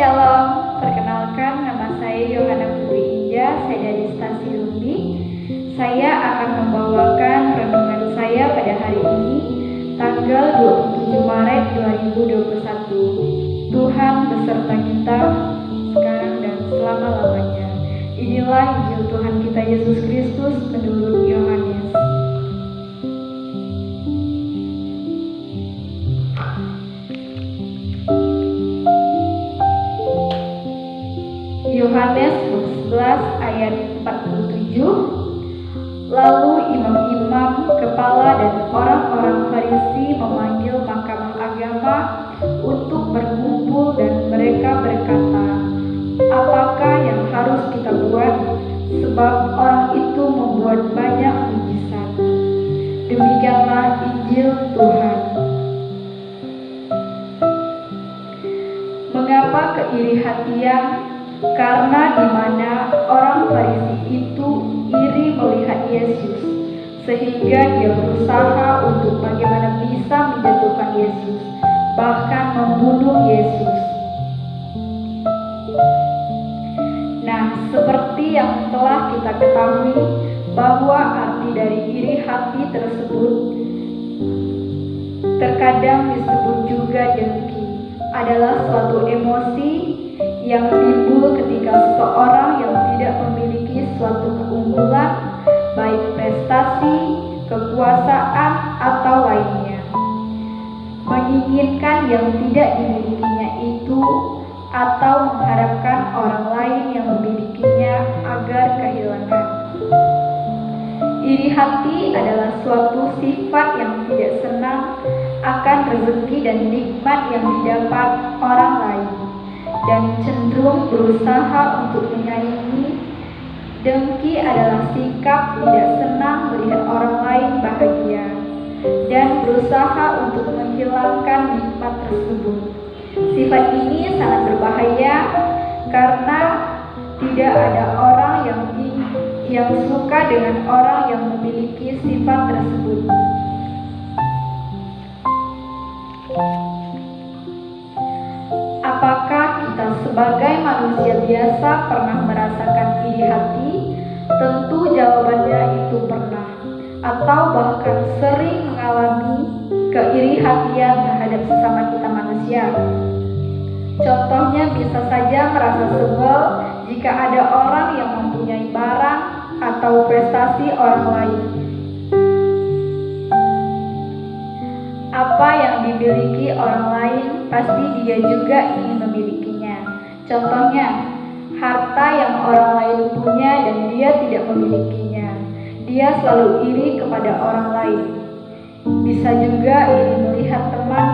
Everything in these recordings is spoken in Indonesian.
Shalom, perkenalkan nama saya Yohana Putri Inja, saya dari Stasi Lumbi. Saya akan membawakan renungan saya pada hari ini, tanggal 27 Maret 2021. Tuhan beserta kita sekarang dan selama-lamanya. Inilah Injil Tuhan kita Yesus Kristus menurut Yohanes. Yohanes 11 ayat 47. Lalu imam-imam kepala dan orang-orang Farisi memanggil mahkamah agama untuk berkumpul dan mereka berkata, "Apakah yang harus kita buat? Sebab orang itu membuat banyak mujizat." Demikianlah Injil Tuhan. Mengapa keirihatian? Karena di mana orang Farisi itu iri melihat Yesus, sehingga dia berusaha untuk bagaimana bisa menjatuhkan Yesus, bahkan membunuh Yesus. Nah, seperti yang telah kita ketahui bahwa arti dari iri hati tersebut terkadang disebut juga dengki, adalah suatu emosi yang timbul ketika seseorang yang tidak memiliki suatu keunggulan, baik prestasi, kekuasaan, atau lainnya, menginginkan yang tidak dimilikinya itu, atau mengharapkan orang lain yang memilikinya agar kehilangan. Iri hati adalah suatu sifat yang tidak senang akan rezeki dan nikmat yang didapat orang lain, dan cenderung berusaha untuk menyaingi. Dengki adalah sikap tidak senang melihat orang lain bahagia dan berusaha untuk menghilangkan nikmat tersebut. Sifat ini sangat berbahaya karena tidak ada orang yang suka dengan orang yang memiliki sifat tersebut. Apakah kita sebagai manusia biasa pernah merasakan iri hati? Tentu jawabannya itu pernah, atau bahkan sering mengalami keirihatian terhadap sesama kita manusia. Contohnya bisa saja merasa sebel jika ada orang yang mempunyai barang atau prestasi orang lain. Apa yang dimiliki orang lain pasti dia juga ingin memilikinya. Contohnya, harta yang orang lain punya dan dia tidak memilikinya. Dia selalu iri kepada orang lain. Bisa juga iri melihat teman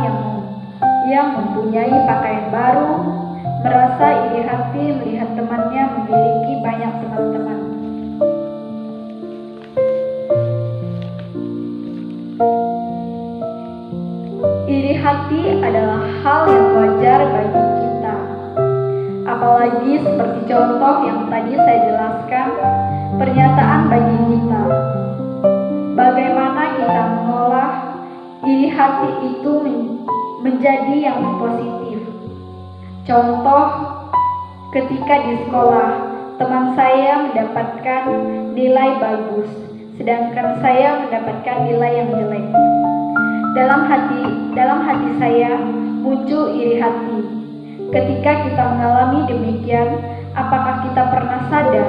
yang mempunyai pakaian baru, merasa iri hati melihat temannya memiliki banyak teman-teman. Iri hati adalah hal yang wajar bagi kita. Apalagi seperti contoh yang tadi saya jelaskan, pernyataan bagi kita. Bagaimana kita mengolah iri hati itu menjadi yang positif. Contoh, ketika di sekolah, teman saya mendapatkan nilai bagus, sedangkan saya mendapatkan nilai yang jelek. Dalam hati saya muncul iri hati. Ketika kita mengalami demikian, apakah kita pernah sadar?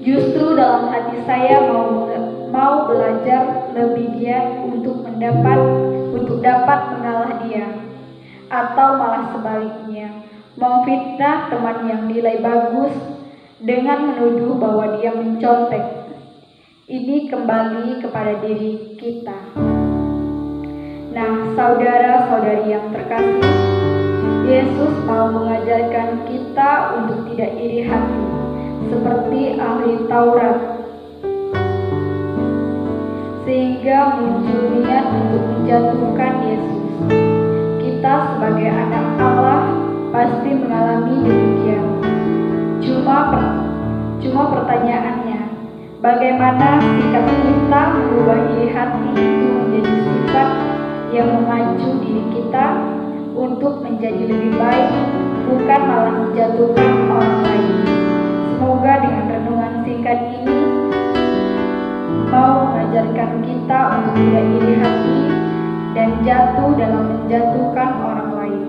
Justru dalam hati saya mau belajar lebih giat untuk dapat mengalah dia, atau malah sebaliknya, memfitnah teman yang nilai bagus dengan menuduh bahwa dia mencontek. Ini kembali kepada diri kita. Nah, saudara-saudari yang terkasih, Yesus mau mengajarkan kita untuk tidak iri hati, seperti ahli Taurat, sehingga muncul niat untuk menjatuhkan Yesus. Kita sebagai anak Allah pasti mengalami demikian. Cuma pertanyaannya, bagaimana sikap kita mengubah iri hati itu menjadi sifat yang memacu diri kita untuk menjadi lebih baik, bukan malah menjatuhkan orang lain. Semoga dengan renungan singkat ini mau mengajarkan kita untuk tidak iri hati dan jatuh dalam menjatuhkan orang lain,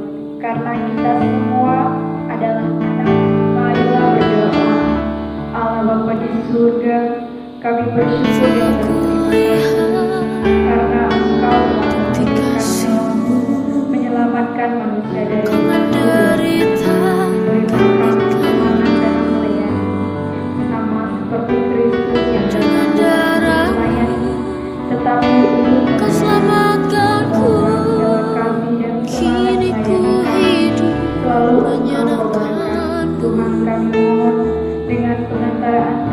karena kita semua adalah anak. Marilah berdoa. Allah Bapa di surga, kami bersyukur dan berterima kasih karena Engkau telah memberikan nyawa-Mu, menyelamatkan manusia dari dosa, memberikan semangat dalam melayani, sama seperti Kristus yang datang melayani, tetapi ini Selamatkanku, kini ku hidup selalu Engkau menyenangkan. Tuhan, kami mohon dengan pengantaraan